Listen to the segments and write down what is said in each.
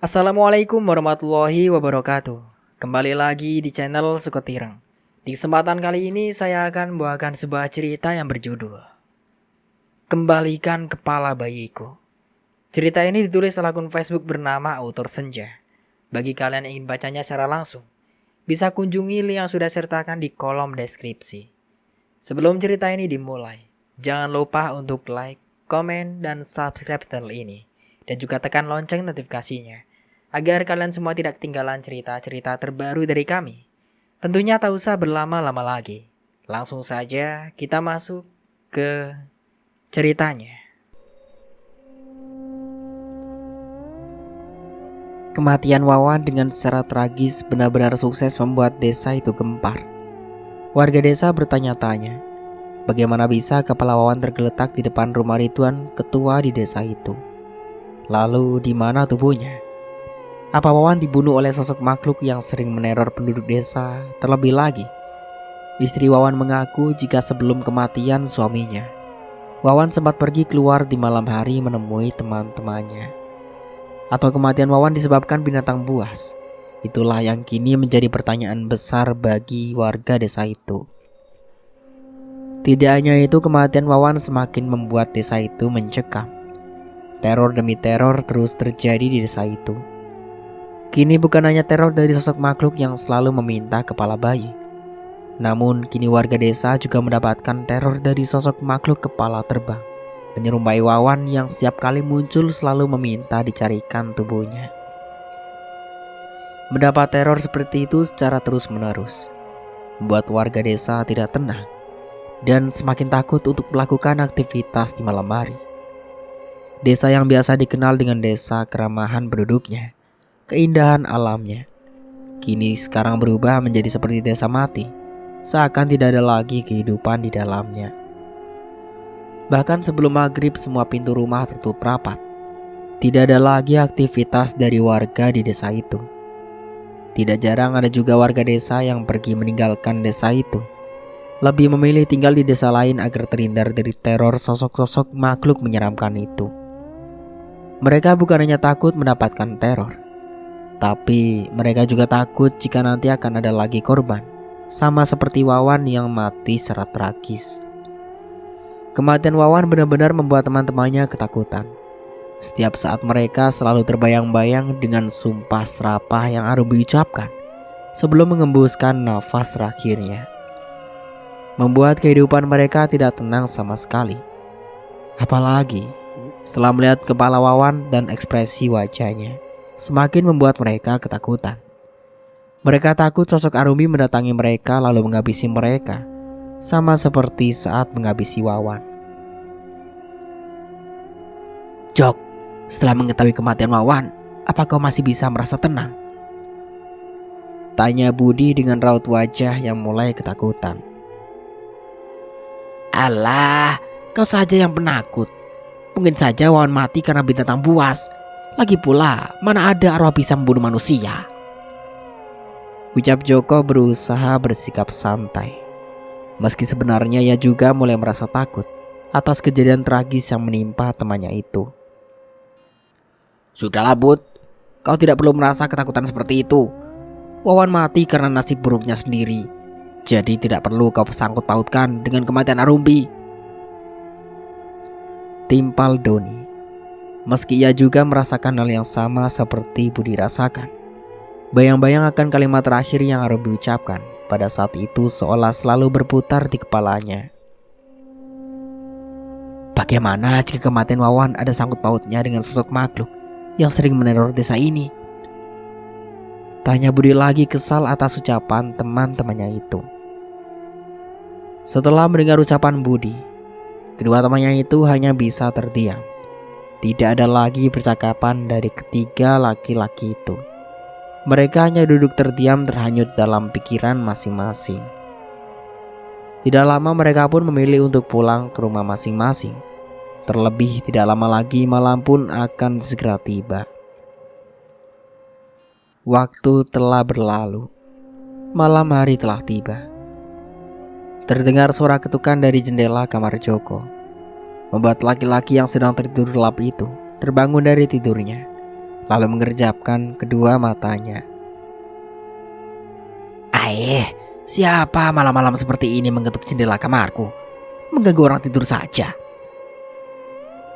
Assalamualaikum warahmatullahi wabarakatuh. Kembali lagi di channel Sukotireng. Di kesempatan kali ini saya akan membawakan sebuah cerita yang berjudul Kembalikan Kepala Bayiku. Cerita ini ditulis oleh akun Facebook bernama Autor Senja. Bagi kalian yang ingin bacanya secara langsung, bisa kunjungi link yang sudah sertakan di kolom deskripsi. Sebelum cerita ini dimulai, jangan lupa untuk like, komen, dan subscribe channel ini. Dan juga tekan lonceng notifikasinya, agar kalian semua tidak ketinggalan cerita-cerita terbaru dari kami. Tentunya tak usah berlama-lama lagi. Langsung saja kita masuk ke ceritanya. Kematian Wawan dengan secara tragis benar-benar sukses membuat desa itu gempar. Warga desa bertanya-tanya, bagaimana bisa kepala Wawan tergeletak di depan rumah Ridwan, ketua di desa itu. Lalu di mana tubuhnya? Apa Wawan dibunuh oleh sosok makhluk yang sering meneror penduduk desa? Terlebih lagi, istri Wawan mengaku jika sebelum kematian suaminya, Wawan sempat pergi keluar di malam hari menemui teman-temannya. Atau kematian Wawan disebabkan binatang buas? Itulah yang kini menjadi pertanyaan besar bagi warga desa itu. Tidak hanya itu, kematian Wawan semakin membuat desa itu mencekam. Teror demi teror terus terjadi di desa itu. Kini bukan hanya teror dari sosok makhluk yang selalu meminta kepala bayi, namun kini warga desa juga mendapatkan teror dari sosok makhluk kepala terbang, menyerupai Wawan yang setiap kali muncul selalu meminta dicarikan tubuhnya. Mendapat teror seperti itu secara terus-menerus membuat warga desa tidak tenang dan semakin takut untuk melakukan aktivitas di malam hari. Desa yang biasa dikenal dengan desa keramahan penduduknya, keindahan alamnya, kini sekarang berubah menjadi seperti desa mati, seakan tidak ada lagi kehidupan di dalamnya. Bahkan sebelum maghrib semua pintu rumah tertutup rapat. Tidak ada lagi aktivitas dari warga di desa itu. Tidak jarang ada juga warga desa yang pergi meninggalkan desa itu, lebih memilih tinggal di desa lain agar terhindar dari teror sosok-sosok makhluk menyeramkan itu. Mereka bukan hanya takut mendapatkan teror, tapi mereka juga takut jika nanti akan ada lagi korban, sama seperti Wawan yang mati secara tragis. Kematian Wawan benar-benar membuat teman-temannya ketakutan. Setiap saat mereka selalu terbayang-bayang dengan sumpah serapah yang Arubi ucapkan sebelum mengembuskan nafas terakhirnya, membuat kehidupan mereka tidak tenang sama sekali. Apalagi setelah melihat kepala Wawan dan ekspresi wajahnya semakin membuat mereka ketakutan. Mereka takut sosok Arumi mendatangi mereka lalu menghabisi mereka, sama seperti saat menghabisi Wawan. "Jok, setelah mengetahui kematian Wawan, apa kau masih bisa merasa tenang?" tanya Budi dengan raut wajah yang mulai ketakutan. "Alah, kau saja yang penakut. Mungkin saja Wawan mati karena binatang buas. Lagi pula, mana ada arwah bisa membunuh manusia?" ucap Joko berusaha bersikap santai. Meski sebenarnya ia juga mulai merasa takut atas kejadian tragis yang menimpa temannya itu. "Sudahlah Bud, kau tidak perlu merasa ketakutan seperti itu. Wawan mati karena nasib buruknya sendiri. Jadi tidak perlu kau sangkut pautkan dengan kematian Arumbi," timpal Doni. Meski ia juga merasakan hal yang sama seperti Budi rasakan. Bayang-bayang akan kalimat terakhir yang Arumbi ucapkan pada saat itu seolah selalu berputar di kepalanya. Bagaimana jika kematian Wawan ada sangkut pautnya dengan sosok makhluk yang sering meneror desa ini? Tanya Budi lagi kesal atas ucapan teman-temannya itu. Setelah mendengar ucapan Budi, kedua temannya itu hanya bisa terdiam. Tidak ada lagi percakapan dari ketiga laki-laki itu. Mereka hanya duduk terdiam terhanyut dalam pikiran masing-masing. Tidak lama mereka pun memilih untuk pulang ke rumah masing-masing. Terlebih tidak lama lagi malam pun akan segera tiba. Waktu telah berlalu. Malam hari telah tiba. Terdengar suara ketukan dari jendela kamar Joko, membuat laki-laki yang sedang tertidur lelap itu terbangun dari tidurnya lalu mengerjapkan kedua matanya. Siapa malam-malam seperti ini mengetuk jendela kamarku? Mengganggu orang tidur saja,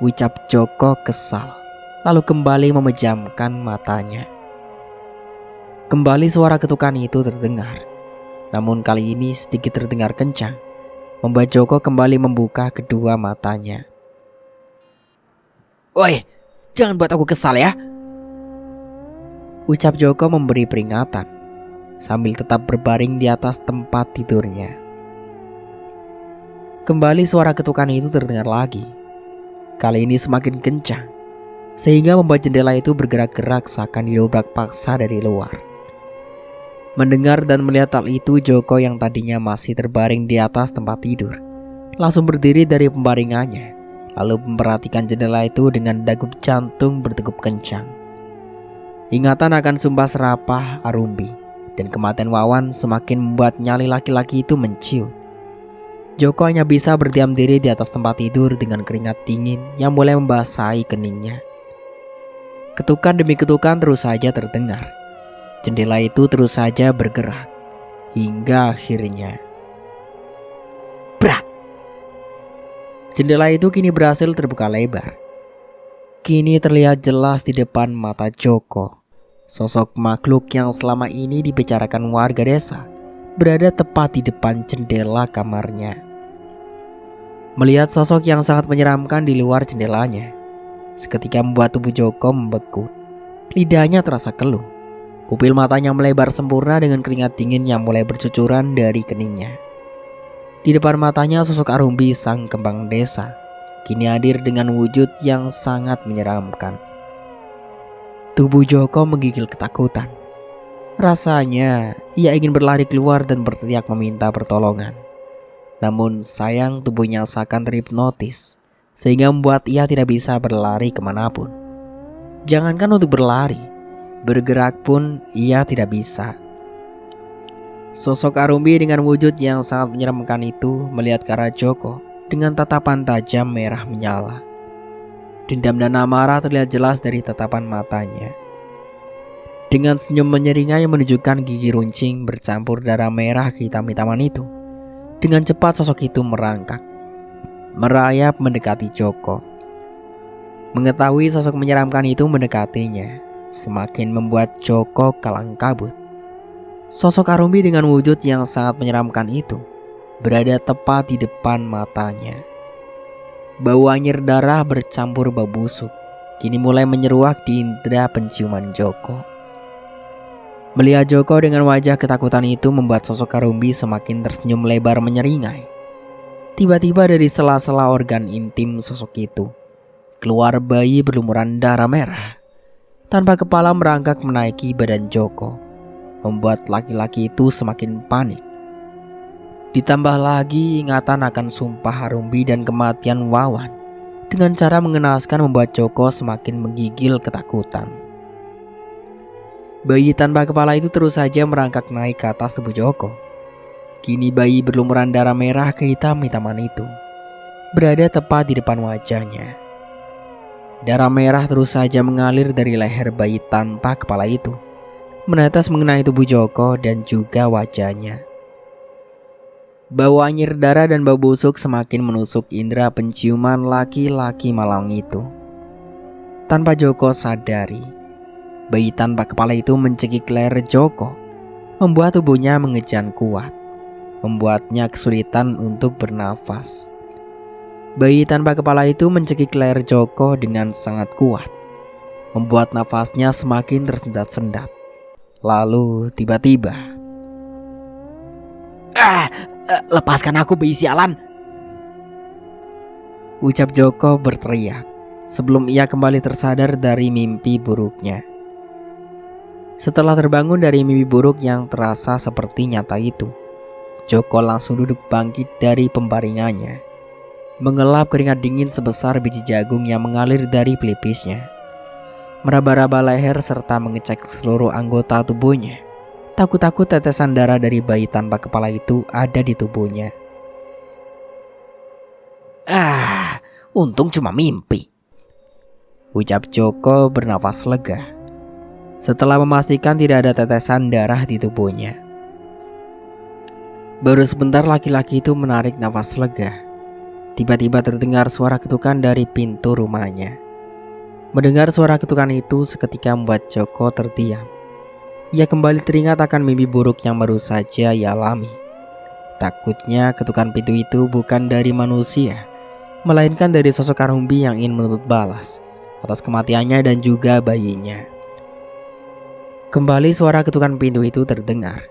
ucap Joko kesal, lalu kembali memejamkan matanya. Kembali suara ketukan itu terdengar, namun kali ini sedikit terdengar kencang, membuat Joko kembali membuka kedua matanya. "Woi, jangan buat aku kesal ya," ucap Joko memberi peringatan, sambil tetap berbaring di atas tempat tidurnya. Kembali suara ketukan itu terdengar lagi, kali ini semakin kencang, sehingga membuat jendela itu bergerak-gerak seakan didobrak paksa dari luar. Mendengar dan melihat hal itu, Joko yang tadinya masih terbaring di atas tempat tidur langsung berdiri dari pembaringannya, lalu memperhatikan jendela itu dengan degup jantung berdegup kencang. Ingatan akan sumpah serapah Arumbi dan kematian Wawan semakin membuat nyali laki-laki itu menciut. Joko hanya bisa berdiam diri di atas tempat tidur dengan keringat dingin yang mulai membasahi keningnya. Ketukan demi ketukan terus saja terdengar. Jendela itu terus saja bergerak hingga akhirnya brak. Jendela itu kini berhasil terbuka lebar. Kini terlihat jelas di depan mata Joko sosok makhluk yang selama ini dibicarakan warga desa berada tepat di depan jendela kamarnya. Melihat sosok yang sangat menyeramkan di luar jendelanya, seketika membuat tubuh Joko membeku. Lidahnya terasa keluh. Pupil matanya melebar sempurna dengan keringat dingin yang mulai bercucuran dari keningnya. Di depan matanya sosok Arumbi sang kembang desa kini hadir dengan wujud yang sangat menyeramkan. Tubuh Joko menggigil ketakutan. Rasanya ia ingin berlari keluar dan berteriak meminta pertolongan. Namun sayang tubuhnya seakan terhipnotis, sehingga membuat ia tidak bisa berlari kemanapun. Jangankan untuk berlari, bergerak pun ia tidak bisa. Sosok Arumbi dengan wujud yang sangat menyeramkan itu melihat ke arah Joko dengan tatapan tajam merah menyala. Dendam dan amarah terlihat jelas dari tatapan matanya. Dengan senyum menyeringai yang menunjukkan gigi runcing bercampur darah merah kehitam-hitaman itu, dengan cepat sosok itu merangkak, merayap mendekati Joko. Mengetahui sosok menyeramkan itu mendekatinya, semakin membuat Joko kalang kabut. Sosok Arumbi dengan wujud yang sangat menyeramkan itu berada tepat di depan matanya. Bau anyir darah bercampur bau busuk kini mulai menyeruak di indera penciuman Joko. Melihat Joko dengan wajah ketakutan itu membuat sosok Arumbi semakin tersenyum lebar menyeringai. Tiba-tiba dari sela-sela organ intim sosok itu keluar bayi berlumuran darah merah. Tanpa kepala merangkak menaiki badan Joko, membuat laki-laki itu semakin panik. Ditambah lagi ingatan akan sumpah Arumbi dan kematian Wawan dengan cara mengenaskan membuat Joko semakin menggigil ketakutan. Bayi tanpa kepala itu terus saja merangkak naik ke atas tubuh Joko. Kini bayi berlumuran darah merah kehitam-hitaman itu berada tepat di depan wajahnya. Darah merah terus saja mengalir dari leher bayi tanpa kepala itu, menetes mengenai tubuh Joko dan juga wajahnya. Bau anyir darah dan bau busuk semakin menusuk indera penciuman laki-laki malang itu. Tanpa Joko sadari, bayi tanpa kepala itu mencekik leher Joko, membuat tubuhnya mengejan kuat, membuatnya kesulitan untuk bernafas. Bayi tanpa kepala itu mencekik leher Joko dengan sangat kuat, membuat nafasnya semakin tersendat-sendat. Lalu tiba-tiba, lepaskan aku bayi sialan, ucap Joko berteriak sebelum ia kembali tersadar dari mimpi buruknya. Setelah terbangun dari mimpi buruk yang terasa seperti nyata itu, Joko langsung duduk bangkit dari pembaringannya, mengelap keringat dingin sebesar biji jagung yang mengalir dari pelipisnya, meraba-raba leher serta mengecek seluruh anggota tubuhnya. Takut-takut tetesan darah dari bayi tanpa kepala itu ada di tubuhnya. Untung cuma mimpi, ucap Joko bernafas lega setelah memastikan tidak ada tetesan darah di tubuhnya. Baru sebentar laki-laki itu menarik nafas lega. Tiba-tiba terdengar suara ketukan dari pintu rumahnya. Mendengar suara ketukan itu seketika membuat Joko terdiam. Ia kembali teringat akan mimpi buruk yang baru saja ia alami. Takutnya ketukan pintu itu bukan dari manusia, melainkan dari sosok Karumbi yang ingin menuntut balas atas kematiannya dan juga bayinya. Kembali suara ketukan pintu itu terdengar.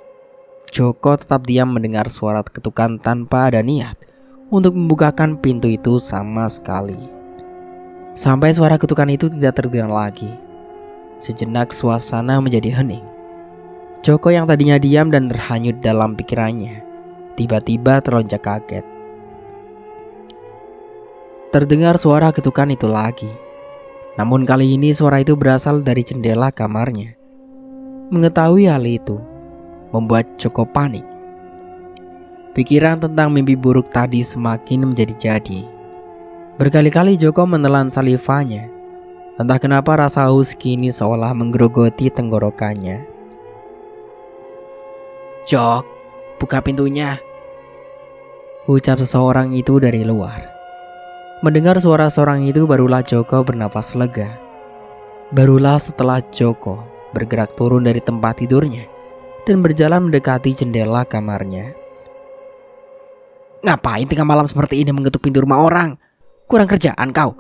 Joko tetap diam mendengar suara ketukan tanpa ada niat untuk membukakan pintu itu sama sekali. Sampai suara ketukan itu tidak terdengar lagi. Sejenak suasana menjadi hening. Joko yang tadinya diam dan terhanyut dalam pikirannya, tiba-tiba terlonjak kaget. Terdengar suara ketukan itu lagi. Namun kali ini suara itu berasal dari jendela kamarnya. Mengetahui hal itu membuat Joko panik. Pikiran tentang mimpi buruk tadi semakin menjadi-jadi. Berkali-kali Joko menelan salivanya. Entah kenapa rasa haus kini seolah menggerogoti tenggorokannya. "Jok, buka pintunya," ucap seseorang itu dari luar. Mendengar suara seorang itu barulah Joko bernapas lega. Barulah setelah Joko bergerak turun dari tempat tidurnya dan berjalan mendekati jendela kamarnya. "Ngapain tengah malam seperti ini mengetuk pintu rumah orang? Kurang kerjaan kau,"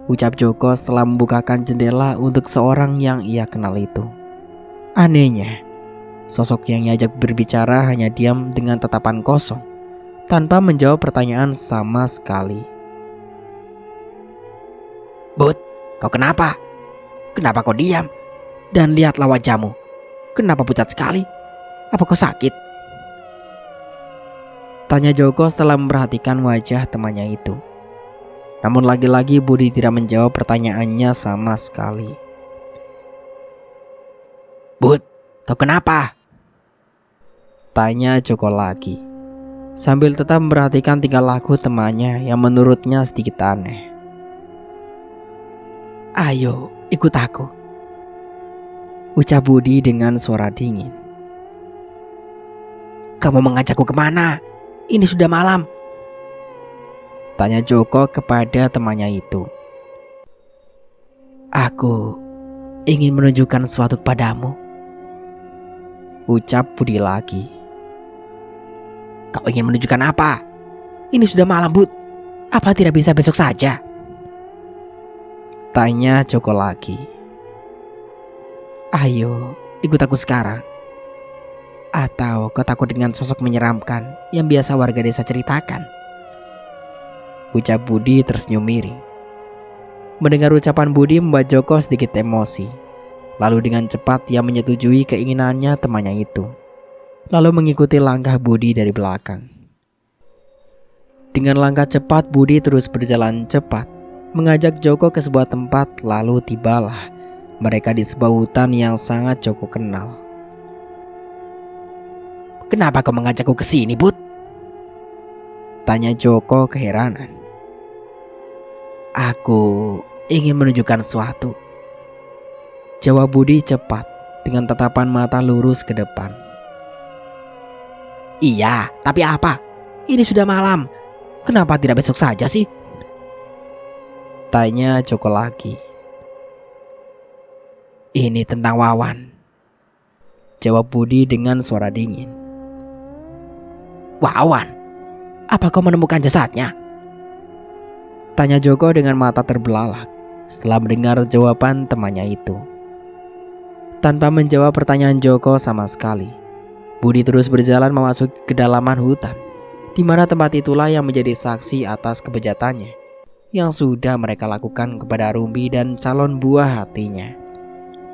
ucap Joko setelah membukakan jendela untuk seorang yang ia kenal itu. Anehnya, sosok yang diajak berbicara hanya diam dengan tatapan kosong, tanpa menjawab pertanyaan sama sekali. "Bud, kau kenapa? Kenapa kau diam? Dan lihatlah wajahmu. Kenapa pucat sekali? Apa kau sakit?" tanya Joko setelah memperhatikan wajah temannya itu. Namun lagi-lagi Budi tidak menjawab pertanyaannya sama sekali. "Bud, kau kenapa?" tanya Joko lagi, sambil tetap memperhatikan tingkah laku temannya yang menurutnya sedikit aneh. "Ayo, ikut aku," ucap Budi dengan suara dingin. "Kamu mengajakku kemana? Ini sudah malam," tanya Joko kepada temannya itu. "Aku ingin menunjukkan sesuatu kepadamu," ucap Budi lagi. "Kau ingin menunjukkan apa? Ini sudah malam, Bud. Apa tidak bisa besok saja?" tanya Joko lagi. "Ayo, ikut aku sekarang. Atau kau takut dengan sosok menyeramkan yang biasa warga desa ceritakan?" ucap Budi tersenyum miring. Mendengar ucapan Budi membuat Joko sedikit emosi. Lalu dengan cepat ia menyetujui keinginannya temannya itu, lalu mengikuti langkah Budi dari belakang. Dengan langkah cepat Budi terus berjalan cepat, mengajak Joko ke sebuah tempat. Lalu tibalah mereka di sebuah hutan yang sangat Joko kenal. "Kenapa kau mengajakku ke sini, Bud?" tanya Joko keheranan. "Aku ingin menunjukkan sesuatu," jawab Budi cepat dengan tatapan mata lurus ke depan. "Iya, tapi apa? Ini sudah malam. Kenapa tidak besok saja sih?" tanya Joko lagi. "Ini tentang Wawan," jawab Budi dengan suara dingin. "Wawan? Apa kau menemukan jasadnya?" tanya Joko dengan mata terbelalak setelah mendengar jawaban temannya itu. Tanpa menjawab pertanyaan Joko sama sekali, Budi terus berjalan memasuki kedalaman hutan, di mana tempat itulah yang menjadi saksi atas kebejatannya yang sudah mereka lakukan kepada Rumbi dan calon buah hatinya.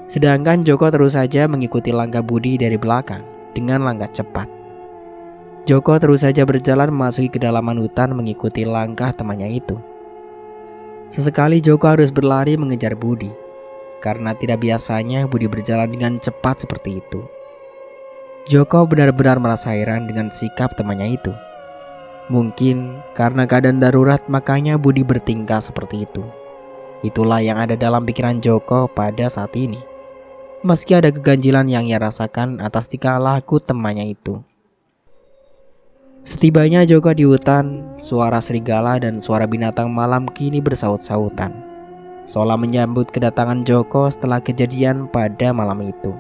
Sedangkan Joko terus saja mengikuti langkah Budi dari belakang dengan langkah cepat. Joko terus saja berjalan memasuki kedalaman hutan mengikuti langkah temannya itu. Sesekali Joko harus berlari mengejar Budi, karena tidak biasanya Budi berjalan dengan cepat seperti itu. Joko benar-benar merasa heran dengan sikap temannya itu. Mungkin karena keadaan darurat makanya Budi bertingkah seperti itu. Itulah yang ada dalam pikiran Joko pada saat ini. Meski ada keganjilan yang ia rasakan atas tingkah laku temannya itu. Setibanya Joko di hutan, suara serigala dan suara binatang malam kini bersaut-sautan, seolah menyambut kedatangan Joko setelah kejadian pada malam itu.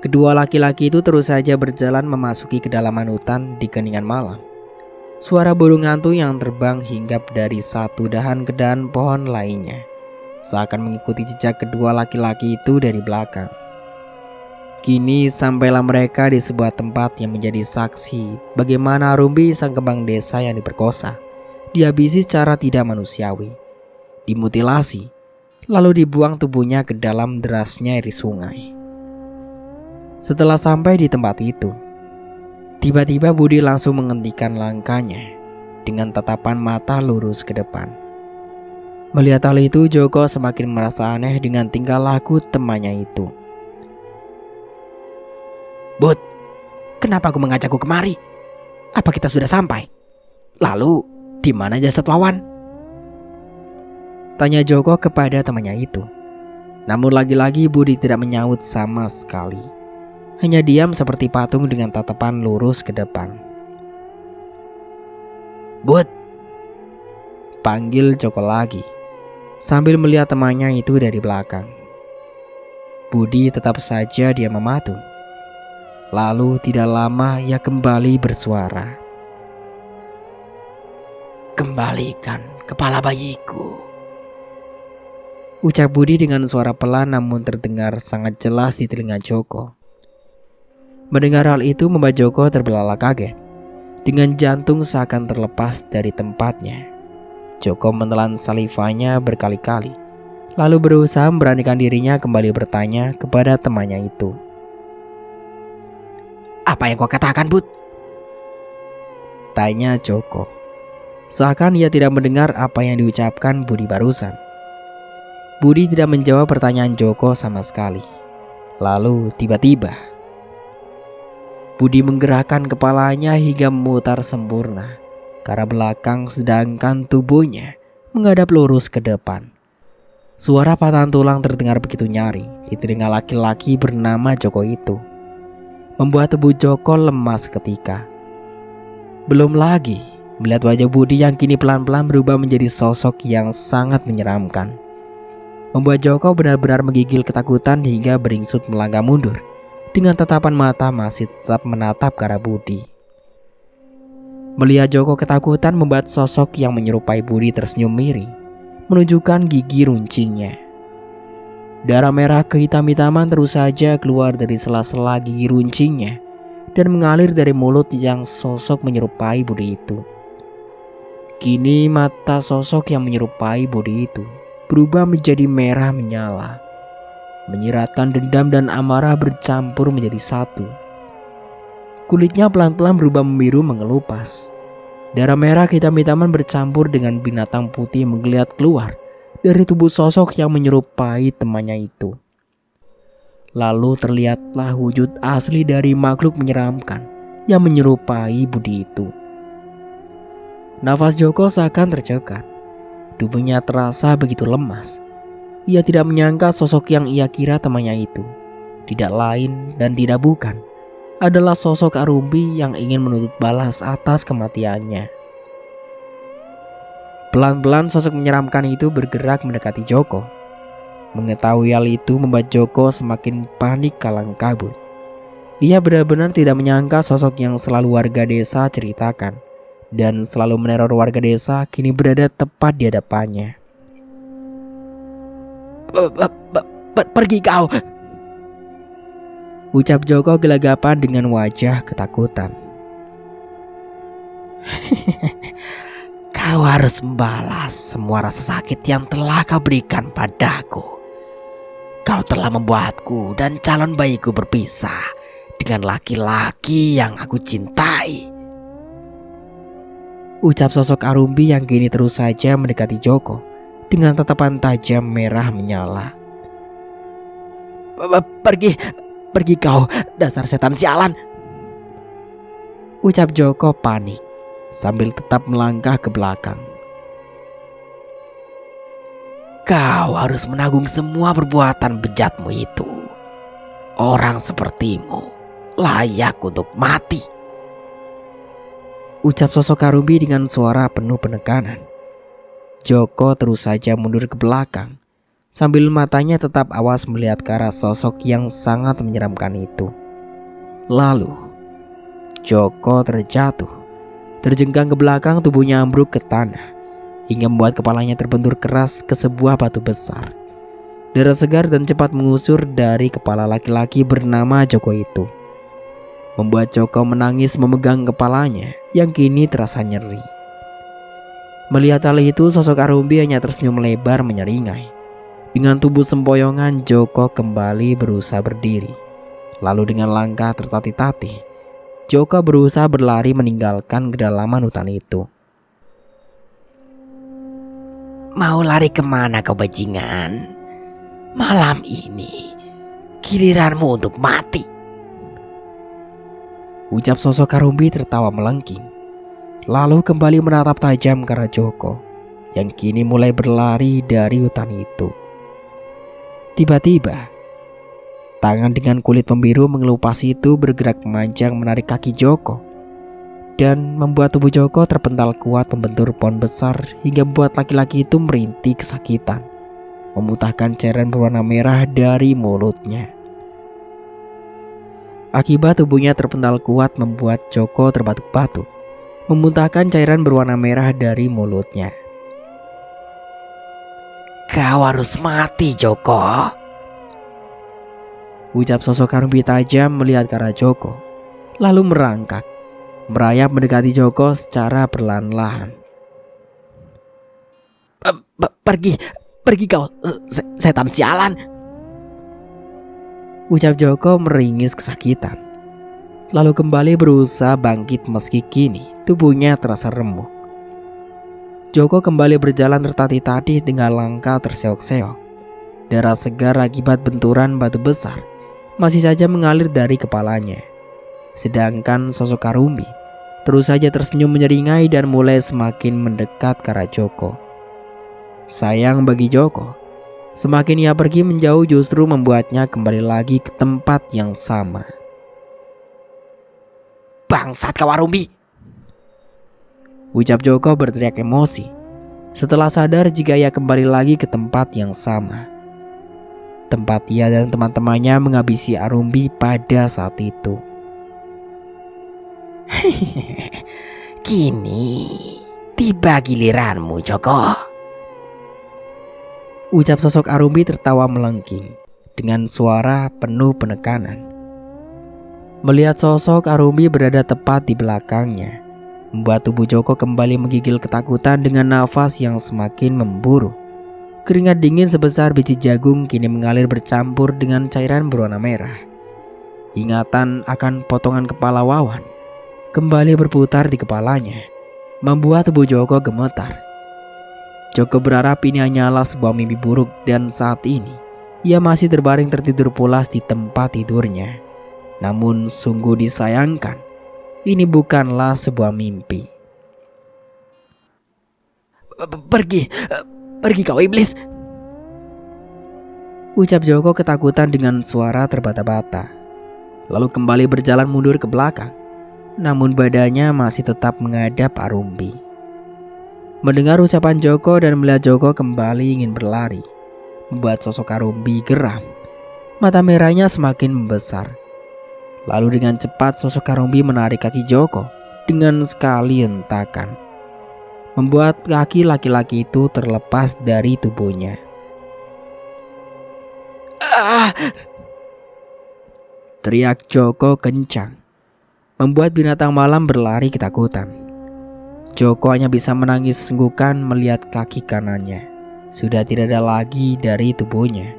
Kedua laki-laki itu terus saja berjalan memasuki kedalaman hutan di keningan malam. Suara burung hantu yang terbang hinggap dari satu dahan ke dahan pohon lainnya, seakan mengikuti jejak kedua laki-laki itu dari belakang. Kini sampailah mereka di sebuah tempat yang menjadi saksi bagaimana Rumbi sang kembang desa yang diperkosa, dihabisi secara tidak manusiawi, dimutilasi, lalu dibuang tubuhnya ke dalam derasnya air sungai. Setelah sampai di tempat itu, tiba-tiba Budi langsung menghentikan langkahnya dengan tatapan mata lurus ke depan. Melihat hal itu, Joko semakin merasa aneh dengan tingkah laku temannya itu. "Bud, kenapa aku mengajakku kemari? Apa kita sudah sampai? Lalu, di mana jasad Wawan?" tanya Joko kepada temannya itu. Namun lagi-lagi Budi tidak menyaut sama sekali. Hanya diam seperti patung dengan tatapan lurus ke depan. "Bud," panggil Joko lagi, sambil melihat temannya itu dari belakang. Budi tetap saja dia mematung. Lalu tidak lama ia kembali bersuara. "Kembalikan kepala bayiku," ucap Budi dengan suara pelan namun terdengar sangat jelas di telinga Joko. Mendengar hal itu membuat Joko terbelalak kaget. Dengan jantung seakan terlepas dari tempatnya, Joko menelan salivanya berkali-kali, lalu berusaha memberanikan dirinya kembali bertanya kepada temannya itu. "Apa yang kau katakan, Bud?" tanya Joko. Seakan ia tidak mendengar apa yang diucapkan Budi barusan. Budi tidak menjawab pertanyaan Joko sama sekali. Lalu tiba-tiba Budi menggerakkan kepalanya hingga memutar sempurna ke arah belakang, sedangkan tubuhnya menghadap lurus ke depan. Suara patahan tulang terdengar begitu nyaring di telinga laki-laki bernama Joko itu, membuat tubuh Joko lemas seketika. Belum lagi melihat wajah Budi yang kini pelan-pelan berubah menjadi sosok yang sangat menyeramkan, membuat Joko benar-benar menggigil ketakutan hingga beringsut melangkah mundur dengan tatapan mata masih tetap menatap ke arah Budi. Melihat Joko ketakutan membuat sosok yang menyerupai Budi tersenyum miring, menunjukkan gigi runcingnya. Darah merah kehitam-hitaman terus saja keluar dari sela-sela gigi runcingnya dan mengalir dari mulut yang sosok menyerupai Budi itu. Kini mata sosok yang menyerupai Budi itu berubah menjadi merah menyala, menyiratkan dendam dan amarah bercampur menjadi satu. Kulitnya pelan-pelan berubah membiru mengelupas. Darah merah hitam-hitaman bercampur dengan binatang putih menggeliat keluar dari tubuh sosok yang menyerupai temannya itu. Lalu terlihatlah wujud asli dari makhluk menyeramkan yang menyerupai Budi itu. Nafas Joko seakan tercekat. Tubuhnya terasa begitu lemas. Ia tidak menyangka sosok yang ia kira temannya itu tidak lain dan tidak bukan adalah sosok Arumbi yang ingin menuntut balas atas kematiannya. Pelan-pelan sosok menyeramkan itu bergerak mendekati Joko. Mengetahui hal itu membuat Joko semakin panik kalang kabut. Ia benar-benar tidak menyangka sosok yang selalu warga desa ceritakan dan selalu meneror warga desa kini berada tepat di hadapannya. "Pergi kau!" ucap Joko gelagapan dengan wajah ketakutan. "Kau harus membalas semua rasa sakit yang telah kau berikan padaku. Kau telah membuatku dan calon bayiku berpisah dengan laki-laki yang aku cintai," ucap sosok Arumbi yang kini terus saja mendekati Joko dengan tatapan tajam merah menyala. Pergi kau, dasar setan sialan!" ucap Joko panik sambil tetap melangkah ke belakang. Kau harus menanggung semua perbuatan bejatmu itu. Orang sepertimu layak untuk mati. Ucap sosok Karumbi dengan suara penuh penekanan. Joko terus saja mundur ke belakang, sambil matanya tetap awas melihat ke arah sosok yang sangat menyeramkan itu. Lalu Joko terjatuh, terjengkang ke belakang, tubuhnya ambruk ke tanah, hingga membuat kepalanya terbentur keras ke sebuah batu besar. Darah segar dan cepat mengusur dari kepala laki-laki bernama Joko itu, membuat Joko menangis memegang kepalanya yang kini terasa nyeri. Melihat hal itu, sosok Karumbi hanya tersenyum lebar menyeringai. Dengan tubuh sempoyongan, Joko kembali berusaha berdiri. Lalu dengan langkah tertatih-tatih, Joko berusaha berlari meninggalkan kedalaman hutan itu. Mau lari kemana kau bajingan? Malam ini giliranmu untuk mati. Ucap sosok Karumbi tertawa melengking, lalu kembali menatap tajam ke arah Joko yang kini mulai berlari dari hutan itu. Tiba-tiba, tangan dengan kulit membiru mengelupas itu bergerak memanjang menarik kaki Joko dan membuat tubuh Joko terpental kuat membentur pohon besar hingga membuat laki-laki itu merintih kesakitan, memuntahkan cairan berwarna merah dari mulutnya. Akibat tubuhnya terpental kuat membuat Joko terbatuk-batuk, memuntahkan cairan berwarna merah dari mulutnya. Kau harus mati, Joko. Ucap sosok Karumbi tajam melihat ke arah Joko, lalu merangkak, merayap mendekati Joko secara perlahan-lahan. Pergi kau, setan sialan. Ucap Joko meringis kesakitan, lalu kembali berusaha bangkit meski kini tubuhnya terasa remuk. Joko kembali berjalan tertatih-tatih dengan langkah terseok-seok. Darah segar akibat benturan batu besar masih saja mengalir dari kepalanya. Sedangkan sosok Karumbi terus saja tersenyum menyeringai dan mulai semakin mendekat ke arah Joko. Sayang bagi Joko, semakin ia pergi menjauh justru membuatnya kembali lagi ke tempat yang sama. Bangsat kau Karumbi! Ucap Joko berteriak emosi setelah sadar jika ia kembali lagi ke tempat yang sama. Tempat ia dan teman-temannya menghabisi Arumbi pada saat itu. Kini tiba giliranmu, Joko. Ucap sosok Arumbi tertawa melengking dengan suara penuh penekanan. Melihat sosok Arumbi berada tepat di belakangnya, membuat tubuh Joko kembali menggigil ketakutan dengan nafas yang semakin memburu. Keringat dingin sebesar biji jagung kini mengalir bercampur dengan cairan berwarna merah. Ingatan akan potongan kepala Wawan kembali berputar di kepalanya, membuat tubuh Joko gemetar. Joko berharap ini hanyalah sebuah mimpi buruk dan saat ini ia masih terbaring tertidur pulas di tempat tidurnya. Namun sungguh disayangkan, ini bukanlah sebuah mimpi. Pergi kau iblis! Ucap Joko ketakutan dengan suara terbata-bata, lalu kembali berjalan mundur ke belakang. Namun badannya masih tetap menghadap Arumbi. Mendengar ucapan Joko dan melihat Joko kembali ingin berlari, membuat sosok Arumbi geram. Mata merahnya semakin membesar. Lalu dengan cepat sosok Arumbi menarik kaki Joko dengan sekali hentakan, membuat kaki laki-laki itu terlepas dari tubuhnya. Teriak Joko kencang, membuat binatang malam berlari ketakutan. Joko hanya bisa menangis senggukan melihat kaki kanannya sudah tidak ada lagi dari tubuhnya.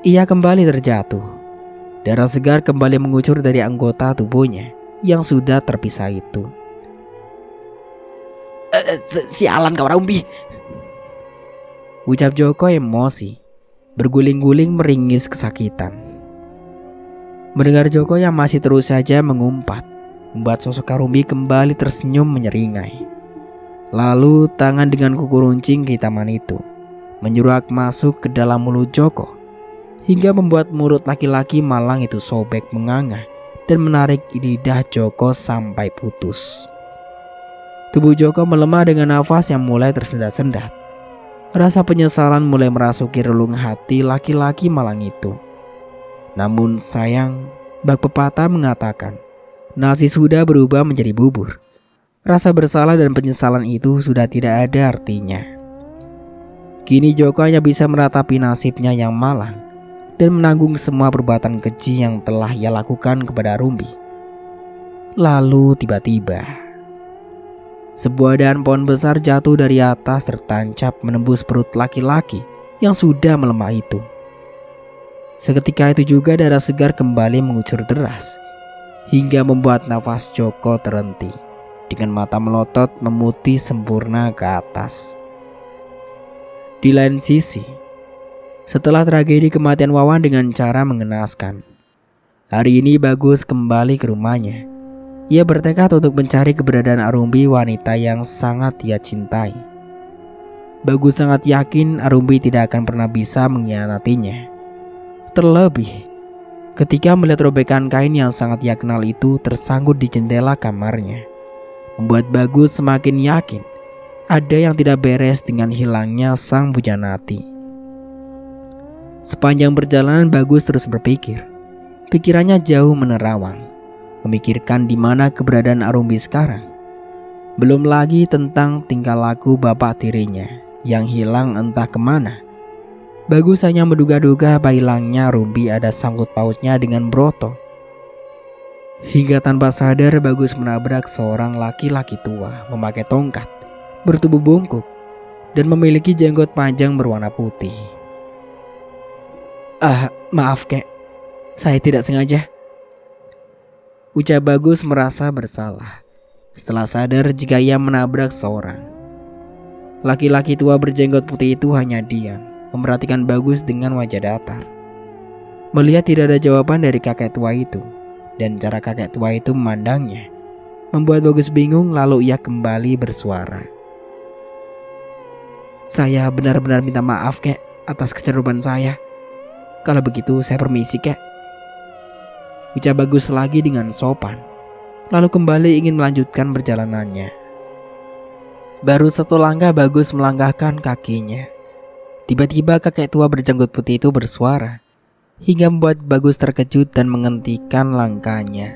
Ia kembali terjatuh. Darah segar kembali mengucur dari anggota tubuhnya yang sudah terpisah itu. Sialan kau Arumbi! Ucap Joko emosi, berguling-guling meringis kesakitan. Mendengar Joko yang masih terus saja mengumpat, membuat sosok Karumbi kembali tersenyum menyeringai. Lalu tangan dengan kuku runcing kehitaman itu menyurak masuk ke dalam mulut Joko, hingga membuat mulut laki-laki malang itu sobek menganga dan menarik lidah Joko sampai putus. Tubuh Joko melemah dengan nafas yang mulai tersendat-sendat. Rasa penyesalan mulai merasuki relung hati laki-laki malang itu. Namun sayang, bak pepatah mengatakan, nasi sudah berubah menjadi bubur. Rasa bersalah dan penyesalan itu sudah tidak ada artinya. Kini Joko hanya bisa meratapi nasibnya yang malang dan menanggung semua perbuatan keji yang telah ia lakukan kepada Rumbi. Lalu tiba-tiba, sebuah dahan pohon besar jatuh dari atas tertancap menembus perut laki-laki yang sudah melemah itu. Seketika itu juga darah segar kembali mengucur deras, hingga membuat nafas Joko terhenti dengan mata melotot memutih sempurna ke atas. Di lain sisi, setelah tragedi kematian Wawan dengan cara mengenaskan, hari ini Bagus kembali ke rumahnya. Ia bertekad untuk mencari keberadaan Arumbi, wanita yang sangat ia cintai. Bagus sangat yakin Arumbi tidak akan pernah bisa mengkhianatinya. Terlebih ketika melihat robekan kain yang sangat ia kenal itu tersangkut di jendela kamarnya, membuat Bagus semakin yakin ada yang tidak beres dengan hilangnya sang pujanati. Sepanjang perjalanan Bagus terus berpikir. Pikirannya jauh menerawang, memikirkan di mana keberadaan Arumbi sekarang. Belum lagi tentang tingkah laku bapak tirinya yang hilang entah kemana. Bagus hanya menduga-duga apa hilangnya Rumbi ada sangkut pautnya dengan Broto. Hingga tanpa sadar Bagus menabrak seorang laki-laki tua memakai tongkat, bertubuh bungkuk, dan memiliki jenggot panjang berwarna putih. Maaf kek, saya tidak sengaja, ucap Bagus merasa bersalah setelah sadar jika ia menabrak seorang. Laki-laki tua berjenggot putih itu hanya diam, memperhatikan Bagus dengan wajah datar. Melihat tidak ada jawaban dari kakek tua itu, dan cara kakek tua itu memandangnya, membuat Bagus bingung. Lalu ia kembali bersuara. Saya benar-benar minta maaf kek atas kecerobohan saya. Kalau begitu saya permisi kek, ucap Bagus lagi dengan sopan, lalu kembali ingin melanjutkan perjalanannya. Baru satu langkah Bagus melangkahkan kakinya, tiba-tiba kakek tua berjenggot putih itu bersuara, hingga membuat Bagus terkejut dan menghentikan langkahnya.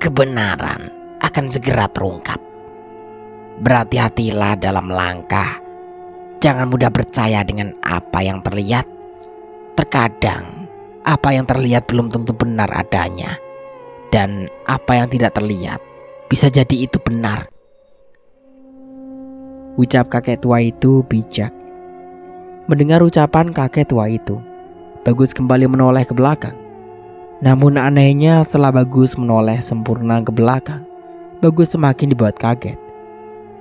Kebenaran akan segera terungkap. Berhati-hatilah dalam langkah. Jangan mudah percaya dengan apa yang terlihat. Terkadang apa yang terlihat belum tentu benar adanya, dan apa yang tidak terlihat bisa jadi itu benar, ucap kakek tua itu bijak. Mendengar ucapan kakek tua itu, Bagus kembali menoleh ke belakang. Namun anehnya setelah Bagus menoleh sempurna ke belakang, Bagus semakin dibuat kaget.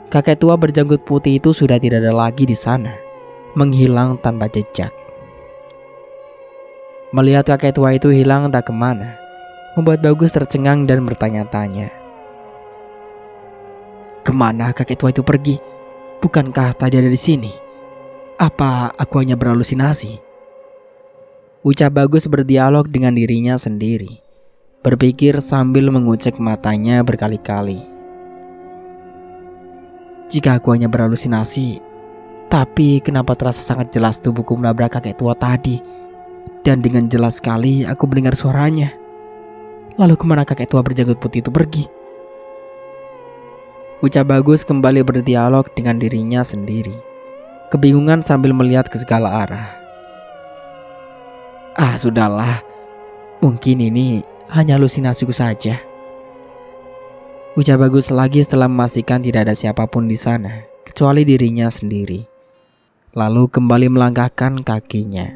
Kakek tua berjanggut putih itu sudah tidak ada lagi di sana, menghilang tanpa jejak. Melihat kakek tua itu hilang entah kemana, membuat Bagus tercengang dan bertanya-tanya. Kemana kakek tua itu pergi? Bukankah tadi ada di sini? Apa aku hanya berhalusinasi? Ucap Bagus berdialog dengan dirinya sendiri, berpikir sambil mengucek matanya berkali-kali. Jika aku hanya berhalusinasi, tapi kenapa terasa sangat jelas tubuhku menabrak kakek tua tadi? Dan dengan jelas sekali aku mendengar suaranya. Lalu kemana kakek tua berjanggut putih itu pergi? Ucap Bagus kembali berdialog dengan dirinya sendiri, kebingungan sambil melihat ke segala arah. Sudahlah, mungkin ini hanya halusinasiku saja, ucap Bagus lagi setelah memastikan tidak ada siapapun di sana kecuali dirinya sendiri. Lalu kembali melangkahkan kakinya.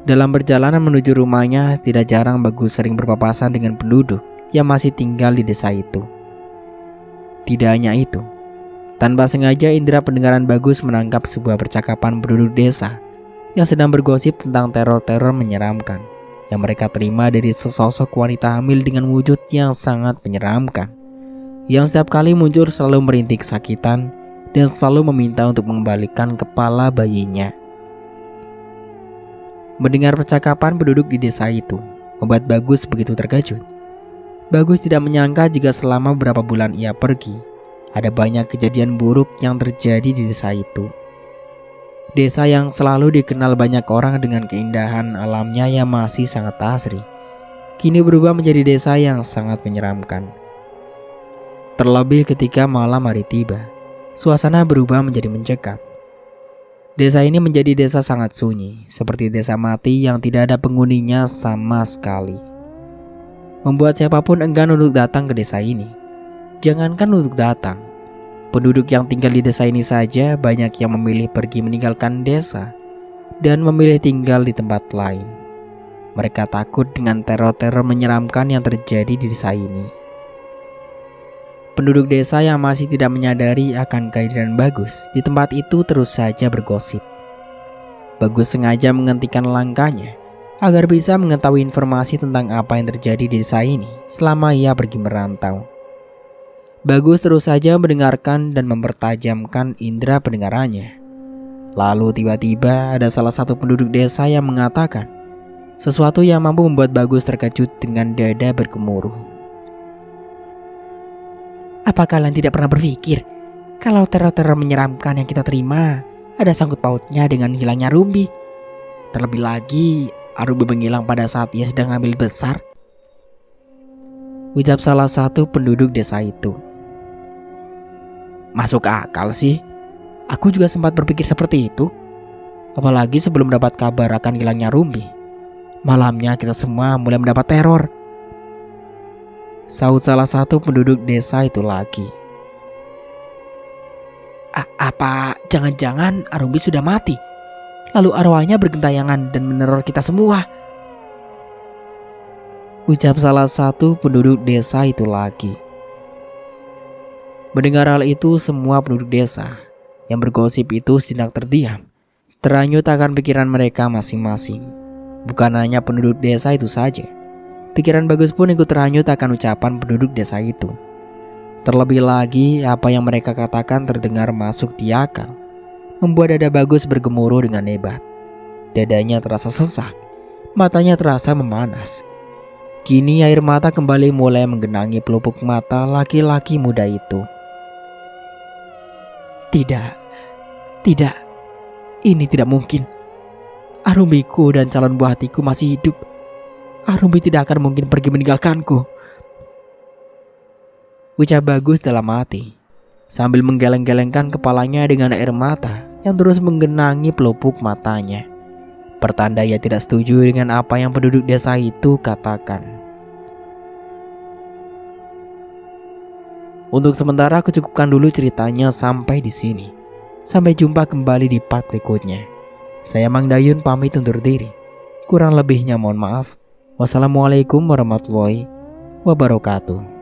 Dalam perjalanan menuju rumahnya, tidak jarang Bagus sering berpapasan dengan penduduk yang masih tinggal di desa itu. Tidak hanya itu, tanpa sengaja indera pendengaran Bagus menangkap sebuah percakapan penduduk desa yang sedang bergosip tentang teror-teror menyeramkan yang mereka terima dari sesosok wanita hamil dengan wujud yang sangat menyeramkan, yang setiap kali muncul selalu merintih kesakitan dan selalu meminta untuk mengembalikan kepala bayinya. Mendengar percakapan penduduk di desa itu membuat Bagus begitu terkejut. Bagus tidak menyangka jika selama beberapa bulan ia pergi, ada banyak kejadian buruk yang terjadi di desa itu. Desa yang selalu dikenal banyak orang dengan keindahan alamnya yang masih sangat asri, kini berubah menjadi desa yang sangat menyeramkan. Terlebih ketika malam hari tiba, suasana berubah menjadi mencekam. Desa ini menjadi desa sangat sunyi, seperti desa mati yang tidak ada penghuninya sama sekali. Membuat siapapun enggan untuk datang ke desa ini. Jangankan untuk datang, penduduk yang tinggal di desa ini saja banyak yang memilih pergi meninggalkan desa dan memilih tinggal di tempat lain. Mereka takut dengan teror-teror menyeramkan yang terjadi di desa ini. Penduduk desa yang masih tidak menyadari akan kehadiran Bagus di tempat itu terus saja bergosip. Bagus sengaja menghentikan langkahnya agar bisa mengetahui informasi tentang apa yang terjadi di desa ini selama ia pergi merantau. Bagus terus saja mendengarkan dan mempertajamkan indera pendengarannya. Lalu tiba-tiba ada salah satu penduduk desa yang mengatakan sesuatu yang mampu membuat Bagus terkejut dengan dada bergemuruh. Apa kalian tidak pernah berpikir kalau teror-teror menyeramkan yang kita terima ada sangkut pautnya dengan hilangnya Rumbi? Terlebih lagi, Rumbi menghilang pada saat ia sedang hamil besar. Ucap salah satu penduduk desa itu. Masuk akal sih. Aku juga sempat berpikir seperti itu. Apalagi sebelum dapat kabar akan hilangnya Rumbi. Malamnya kita semua mulai mendapat teror. Sahut salah satu penduduk desa itu lagi. Apa jangan-jangan Rumbi sudah mati? Lalu arwahnya bergentayangan dan meneror kita semua? Ucap salah satu penduduk desa itu lagi. Mendengar hal itu, semua penduduk desa yang bergosip itu sejenak terdiam, terhanyut akan pikiran mereka masing-masing. Bukan hanya penduduk desa itu saja, pikiran Bagus pun ikut terhanyut akan ucapan penduduk desa itu. Terlebih lagi, apa yang mereka katakan terdengar masuk di akal, membuat dada Bagus bergemuruh dengan hebat. Dadanya terasa sesak, matanya terasa memanas. Kini air mata kembali mulai menggenangi pelupuk mata laki-laki muda itu. Tidak, ini tidak mungkin. Rumbiku dan calon buah hatiku masih hidup. Rumbi tidak akan mungkin pergi meninggalkanku, ucap Bagus dalam hati, sambil menggeleng-gelengkan kepalanya dengan air mata yang terus menggenangi pelupuk matanya. Pertanda ia tidak setuju dengan apa yang penduduk desa itu katakan. Untuk sementara aku cukupkan dulu ceritanya sampai di sini. Sampai jumpa kembali di part berikutnya. Saya Mang Dayun pamit undur diri. Kurang lebihnya mohon maaf. Wassalamualaikum warahmatullahi wabarakatuh.